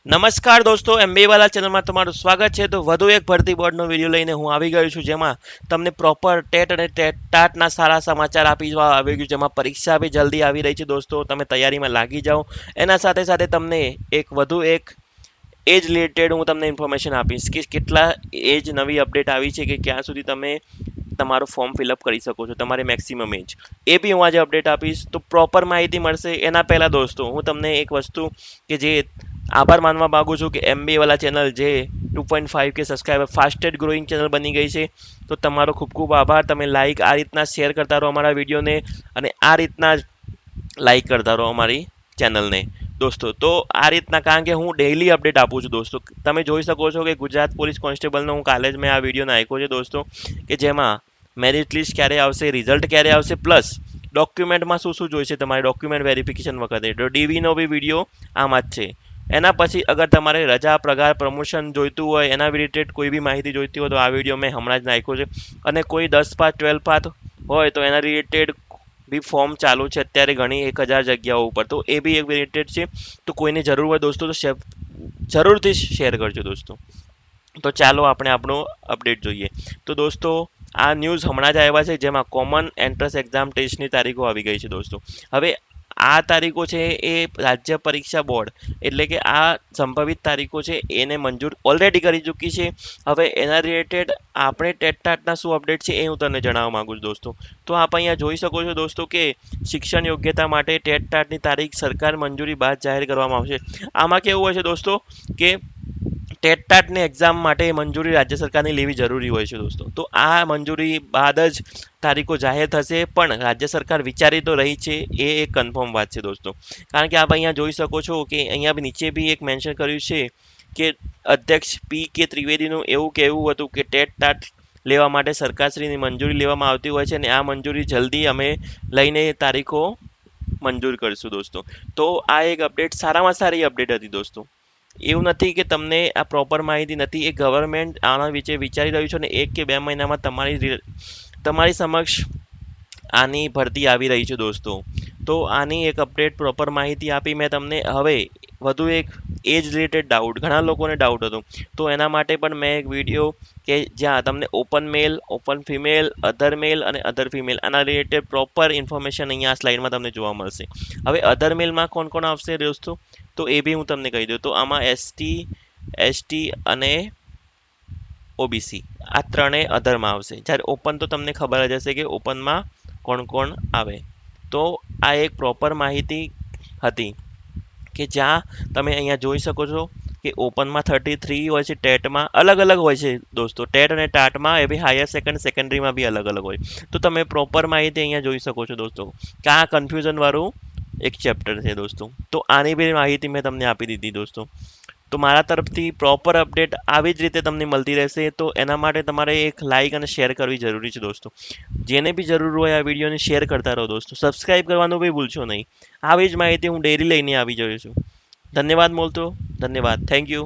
નમસ્કાર દોસ્તો, એમબી વાલા ચેનલમાં તમારું સ્વાગત છે. તો વધુ એક ભરતી બોર્ડનો વિડીયો લઈને હું આવી ગયો છું, જેમાં તમને પ્રોપર ટેટ અને ટાટના સારા સમાચાર આપીવા આવી ગયું, જેમાં પરીક્ષા બી જલ્દી આવી રહી છે દોસ્તો. તમે તૈયારીમાં લાગી જાઓ. એના સાથે સાથે તમને વધુ એક એજ રિલેટેડ હું તમને ઇન્ફોર્મેશન આપીશ કે કેટલા એજ નવી અપડેટ આવી છે કે ક્યાં સુધી તમે તમારું ફોર્મ ફિલઅપ કરી શકો છો, તમારે મેક્સિમમ એજ એ બી હું આજે અપડેટ આપીશ. તો પ્રોપર માહિતી મળશે. એના પહેલાં દોસ્તો હું તમને એક વસ્તુ કે જે આભાર માનવા માગું છું કે એમબી વાલા ચેનલ જે 2.5K subscriber fastest growing channel બની ગઈ છે. તો તમારો ખૂબ ખૂબ આભાર. તમે લાઈક આ રીતના શેર કરતા રહો અમારા વિડીયોને, અને આ રીતના જ લાઈક કરતા રહો અમારી ચેનલને દોસ્તો. તો આ રીતના, કારણ કે હું ડેઈલી અપડેટ આપું છું દોસ્તો. તમે જોઈ શકો છો કે ગુજરાત પોલીસ કોન્સ્ટેબલનો હું કાલે જ મેં આ વિડીયો નાખ્યો છે દોસ્તો, કે જેમાં મેરિટ લિસ્ટ ક્યારે આવશે, રિઝલ્ટ ક્યારે આવશે, પ્લસ ડોક્યુમેન્ટમાં શું શું જોઈશે તમારે ડોક્યુમેન્ટ વેરિફિકેશન વખતે. તો ડીવીનો બી વિડીયો આમાં જ છે. એના પછી અગર તમારે રજા, પગાર, પ્રમોશન જોઈતું હોય, એના રિલેટેડ કોઈ બી માહિતી જોઈતી હોય, તો આ વિડીયો મેં હમણાં જ નાખ્યો છે. અને કોઈ 10 પાસ 12 પાસ હોય તો એના રિલેટેડ બી ફોર્મ ચાલુ છે અત્યારે ઘણી 1000 જગ્યાઓ ઉપર, તો એ બી એક રિલેટેડ છે. તો કોઈને જરૂર હોય દોસ્તો તો જરૂરથી શેર કરજો દોસ્તો. તો ચાલો આપણે આપણો અપડેટ જોઈએ. તો દોસ્તો, આ ન્યૂઝ હમણાં જ આવ્યા છે, જેમાં કોમન એન્ટ્રન્સ એક્ઝામ ટેસ્ટની તારીખો આવી ગઈ છે દોસ્તો. હવે આ તારીખો છે એ રાજ્ય પરીક્ષા બોર્ડ, એટલે કે આ સંભવિત તારીખો છે એને મંજૂર ઓલરેડી કરી ચૂકી છે. હવે એના રિલેટેડ આપણે ટેટટાટના શું અપડેટ છે એ હું તમને જણાવવા માગું છું દોસ્તો. તો આપ અહીંયા જોઈ શકો છો દોસ્તો કે શિક્ષણ યોગ્યતા માટે ટેટટાટની તારીખ સરકાર મંજૂરી બાદ જાહેર કરવામાં આવશે. આમાં કેવું હોય છે દોસ્તો કે ટેટટાટની એક્ઝામ માટે મંજૂરી રાજ્ય સરકારની લેવી જરૂરી હોય છે દોસ્તો. તો આ મંજૂરી બાદ જ તારીખો જાહેર થશે, પણ રાજ્ય સરકાર વિચારી તો રહી છે, એ એક કન્ફર્મ વાત છે દોસ્તો. કારણ કે આપ અહીંયા જોઈ શકો છો કે અહીંયા નીચે બી એક મેન્શન કર્યું છે કે અધ્યક્ષ પી.કે. ત્રિવેદીનું એવું કહેવું હતું કે ટેટટાટ લેવા માટે સરકારશ્રીની મંજૂરી લેવામાં આવતી હોય છે, અને આ મંજૂરી જલ્દી અમે લઈને તારીખો મંજૂર કરીશું દોસ્તો. તો આ એક અપડેટ સારામાં સારી અપડેટ હતી દોસ્તો. એવું નથી કે તમને આ પ્રોપર માહિતી નથી, એ ગવર્મેન્ટ આના વિશે વિચારી રહ્યું છે, અને 1 કે 2 મહિનામાં તમારી સમક્ષ આની ભરતી આવી રહી છે દોસ્તો. તો આની એક અપડેટ પ્રોપર માહિતી આપી મેં તમને. હવે વધુ એક એજ રિલેટેડ ડાઉટ, ઘણા લોકોને ડાઉટ હતો, તો એના માટે પણ મેં એક વિડીયો કે જ્યાં તમને ઓપન મેલ, ઓપન ફિમેલ, અધર મેલ અને અધર ફિમેલ આના રિલેટેડ પ્રોપર ઇન્ફોર્મેશન અહીંયા સ્લાઇડમાં તમને જોવા મળશે. હવે અધર મેલમાં કોણ કોણ આવશે દોસ્તો, તો એ બી હું તમને કહી દઉં. તો આમાં એસટી, એસટી અને ઓબીસી આ ત્રણેય અધરમાં આવશે. જ્યારે ઓપન તો તમને ખબર જ હશે કે ઓપનમાં કોણ કોણ આવે. તો આ એક પ્રોપર માહિતી હતી કે જ્યાં તમે અહીંયા જોઈ શકો છો કે ઓપનમાં 33 હોય છે, ટેટમાં અલગ અલગ હોય છે દોસ્તો. ટેટ અને ટાટમાં એ બી હાયર સેકન્ડરીમાં બી અલગ અલગ હોય. તો તમે પ્રોપર માહિતી અહીંયા જોઈ શકો છો દોસ્તો, કે આ કન્ફ્યુઝનવાળું એક ચેપ્ટર છે દોસ્તો. તો આની બી માહિતી મેં તમને આપી દીધી દોસ્તો. તો મારા તરફથી પ્રોપર અપડેટ આવી જ રીતે તમને મળતી રહેશે. તો એના માટે તમારે એક લાઇક અને શેર કરવી જરૂરી છે દોસ્તો. જેને બી જરૂર હોય આ વિડીયોને શેર કરતા રહો દોસ્તો. સબસ્ક્રાઇબ કરવાનું બી ભૂલશો નહીં. આવી જ માહિતી હું ડેરી લઈને આવી રહ્યો છું. ધન્યવાદ. બોલતો ધન્યવાદ. Thank you.